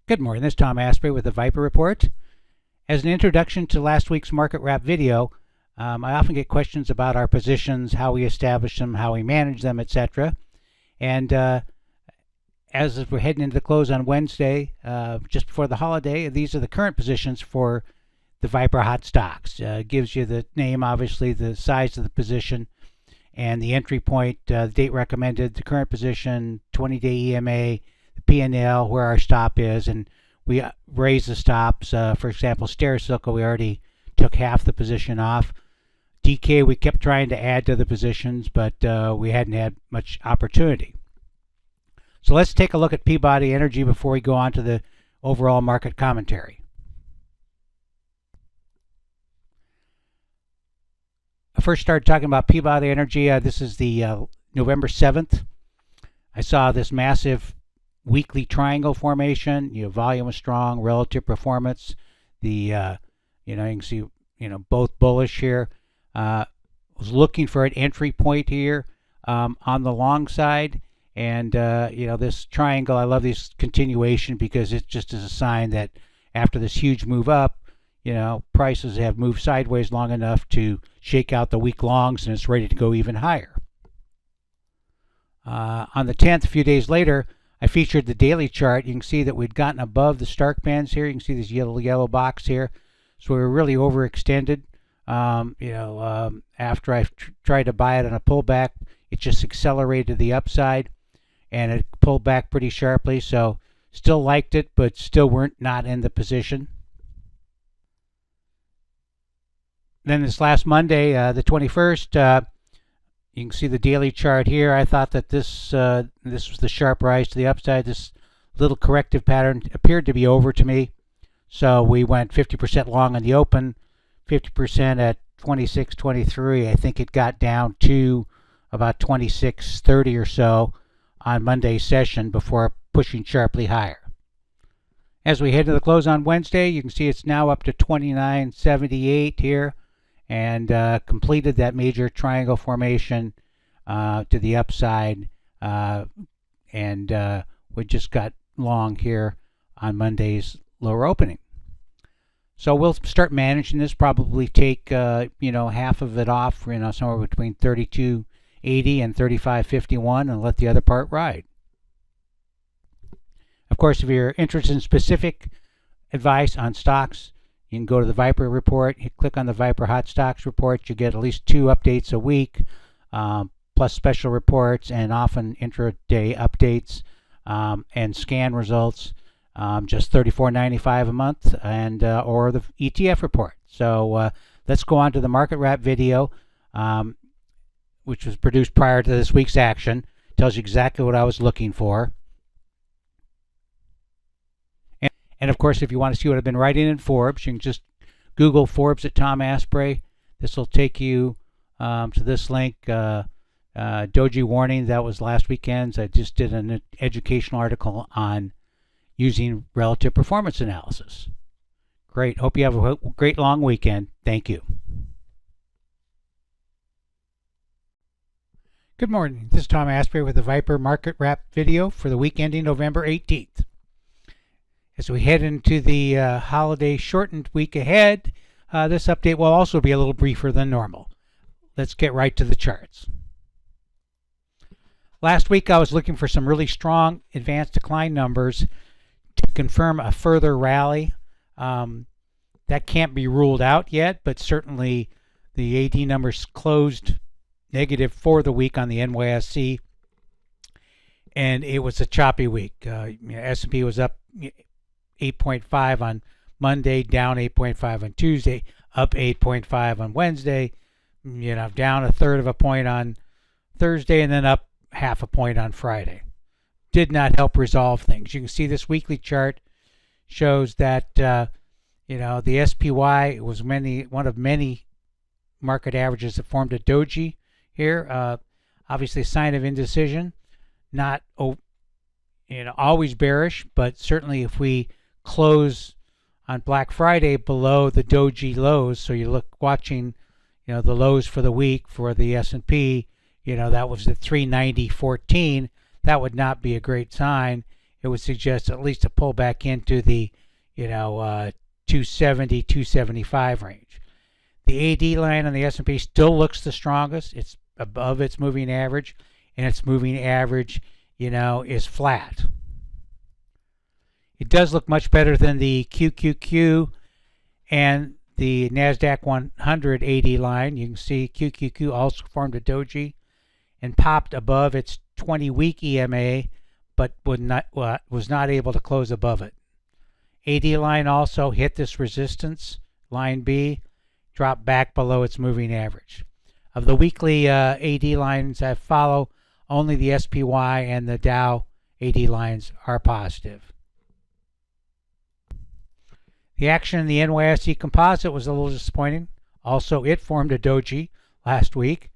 Good morning, this is Tom Aspray with the Viper Report. As an introduction to last week's market wrap video, I often get questions about our positions, how we establish them, how we manage them, etc. And as we're heading into the close on Wednesday, just before the holiday, these are the current positions for the Viper Hot Stocks. Gives you the name, obviously, the size of the position, and the entry point, the date recommended, the current position, 20-day EMA, the P&L, where our stop is, and we raise the stops. For example, Stericycle, we already took half the position off. DK, we kept trying to add to the positions, but we hadn't had much opportunity. So let's take a look at Peabody Energy before we go on to the overall market commentary. I first started talking about Peabody Energy. This is the November 7th. I saw this massive weekly triangle formation. Volume was strong, relative performance. The you can see both bullish here. Was looking for an entry point here on the long side, and this triangle. I love this continuation because it just is a sign that after this huge move up, prices have moved sideways long enough to shake out the weak longs, and it's ready to go even higher. On the 10th, a few days later, I featured the daily chart. You can see that we'd gotten above the Stark bands here. You can see this yellow box here. So we were really overextended. After I tried to buy it on a pullback, it just accelerated the upside, and it pulled back pretty sharply. So still liked it, but still weren't not in the position. Then this last Monday, the 21st, you can see the daily chart here. I thought that this was the sharp rise to the upside. This little corrective pattern appeared to be over to me. So we went 50% long on the open, 50% at 26.23. I think it got down to about 26.30 or so on Monday's session before pushing sharply higher. As we head to the close on Wednesday, you can see it's now up to 29.78 here, and completed that major triangle formation to the upside, and we just got long here on Monday's lower opening. So we'll start managing this, probably take half of it off, somewhere between 32.80 and 35.51, and let the other part ride. Of course, if you're interested in specific advice on stocks, you can go to the Viper Report. You click on the Viper Hot Stocks Report. You get at least 2 updates a week, plus special reports and often intraday updates and scan results. Just $34.95 a month, and or the ETF report. So let's go on to the market wrap video, which was produced prior to this week's action. Tells you exactly what I was looking for. And of course, if you want to see what I've been writing in Forbes, you can just Google Forbes at Tom Aspray. This will take you to this link. Doji warning, that was last weekend's. I just did an educational article on using relative performance analysis. Great. Hope you have a great long weekend. Thank you. Good morning. This is Tom Aspray with the Viper Market Wrap video for the week ending November 18th. As we head into the holiday shortened week ahead, this update will also be a little briefer than normal. Let's get right to the charts. Last week I was looking for some really strong advanced decline numbers to confirm a further rally. That can't be ruled out yet, but certainly the AD numbers closed negative for the week on the NYSE, and it was a choppy week. S&P was up 8.5 on Monday, down 8.5 on Tuesday, up 8.5 on Wednesday, down a third of a point on Thursday, and then up half a point on Friday. Did not help resolve things. You can see this weekly chart shows that the SPY was one of many market averages that formed a doji here. Obviously a sign of indecision, not always bearish, but certainly if we close on Black Friday below the doji lows, so you look watching the lows for the week for the S&P, that was at 390.14. That would not be a great sign. it would suggest at least a pullback into the 270, 275 range. The AD line on the S&P still looks the strongest. It's above its moving average, and its moving average, is flat. It does look much better than the QQQ and the NASDAQ 100 AD line. You can see QQQ also formed a doji and popped above its 20-week EMA, but was not able to close above it. AD line also hit this resistance, line B, dropped back below its moving average. Of the weekly AD lines that follow, only the SPY and the Dow AD lines are positive. The action in the NYSE composite was a little disappointing. Also, it formed a doji last week.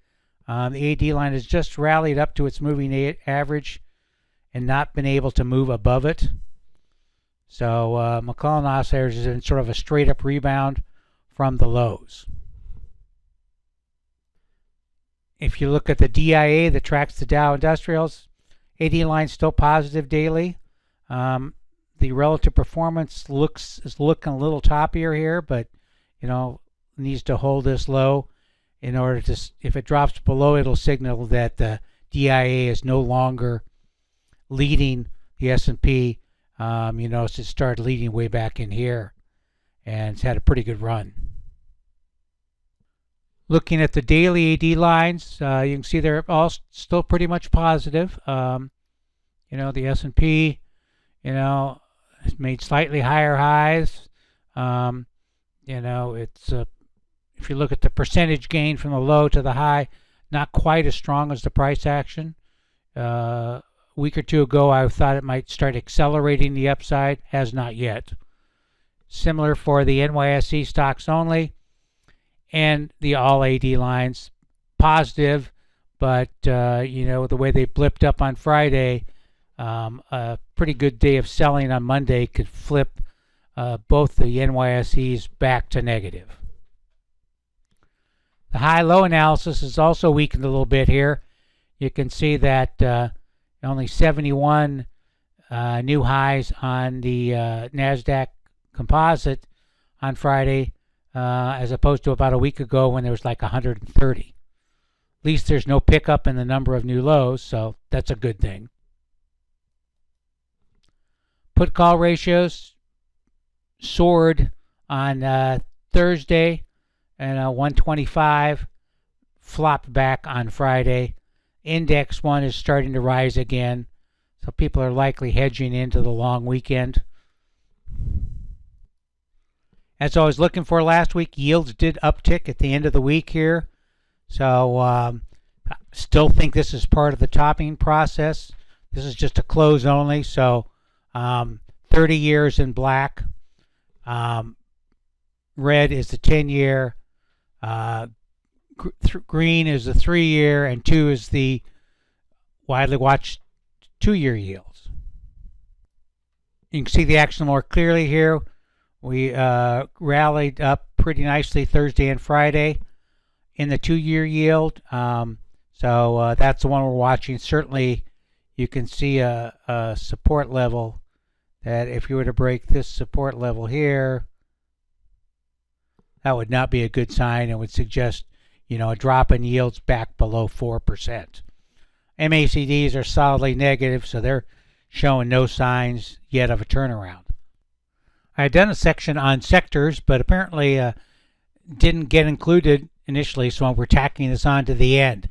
The AD line has just rallied up to its moving average and not been able to move above it. So McClellan Oscillators is in sort of a straight up rebound from the lows. If you look at the DIA that tracks the Dow Industrials, AD line still positive daily. The relative performance is looking a little toppier here, but needs to hold this low in order to, if it drops below, it'll signal that the DIA is no longer leading the S&P. It started leading way back in here, and it's had a pretty good run. Looking at the daily AD lines, you can see they're all still pretty much positive. The S&P, it's made slightly higher highs. It's if you look at the percentage gain from the low to the high, not quite as strong as the price action. A week or two ago, I thought it might start accelerating the upside. Has not yet. Similar for the NYSE stocks only, and the all AD lines, positive, but the way they blipped up on Friday, a pretty good day of selling on Monday could flip both the NYSEs back to negative. The high-low analysis is also weakened a little bit here. You can see that only 71 new highs on the NASDAQ composite on Friday, as opposed to about a week ago when there was like 130. At least there's no pickup in the number of new lows, so that's a good thing. Put call ratios soared on Thursday, and 125 flopped back on Friday. Index 1 is starting to rise again, so people are likely hedging into the long weekend. As I was looking for last week, yields did uptick at the end of the week here. So I still think this is part of the topping process. This is just a close only, so 30 years in black. Red is the 10-year. Green is the 3-year, and 2 is the widely watched 2-year yields. You can see the action more clearly here. We rallied up pretty nicely Thursday and Friday in the 2-year yield. So that's the one we're watching. Certainly, you can see a support level that if you were to break this support level here, that would not be a good sign. It would suggest, a drop in yields back below 4%. MACDs are solidly negative, so they're showing no signs yet of a turnaround. I had done a section on sectors, but apparently didn't get included initially, so we're tacking this on to the end.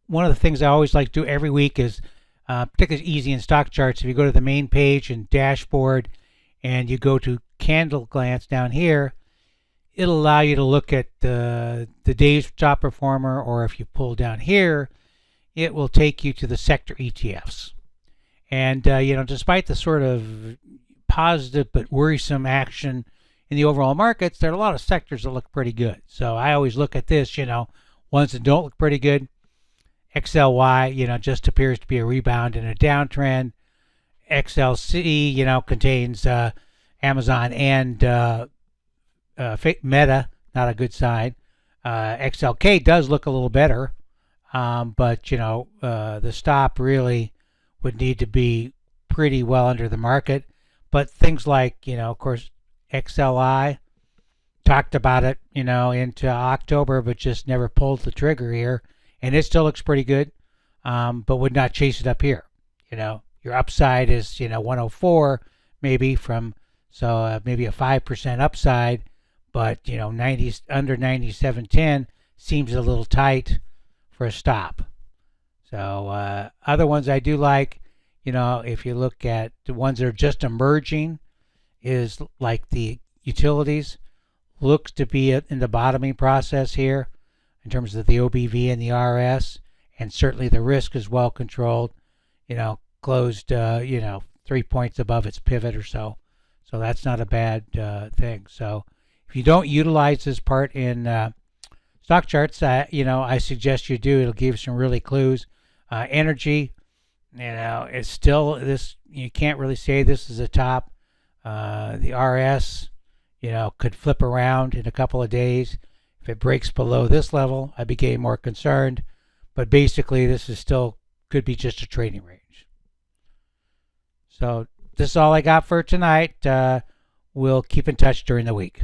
One of the things I always like to do every week is, particularly easy in stock charts, if you go to the main page and dashboard and you go to candle glance down here, it'll allow you to look at the day's top performer, or if you pull down here, it will take you to the sector ETFs. And, despite the sort of positive but worrisome action in the overall markets, there are a lot of sectors that look pretty good. So I always look at this, ones that don't look pretty good. XLY, just appears to be a rebound in a downtrend. XLC, contains Amazon and Meta, not a good sign. XLK does look a little better, but the stop really would need to be pretty well under the market. But things like, of course, XLI, talked about it, into October, but just never pulled the trigger here. And it still looks pretty good, but would not chase it up here. Your upside is, 104 maybe maybe a 5% upside, but, 90 under 97.10 seems a little tight for a stop. So other ones I do like, if you look at the ones that are just emerging, is like the utilities. Looks to be in the bottoming process here in terms of the OBV and the RS, and certainly the risk is well controlled. Closed 3 points above its pivot or so. So that's not a bad thing. So if you don't utilize this part in stock charts, I suggest you do. It'll give you some really clues. Energy, it's still this. You can't really say this is a top. The RS, could flip around in a couple of days. If it breaks below this level, I became more concerned. But basically, this is still could be just a trading range. So this is all I got for tonight. We'll keep in touch during the week.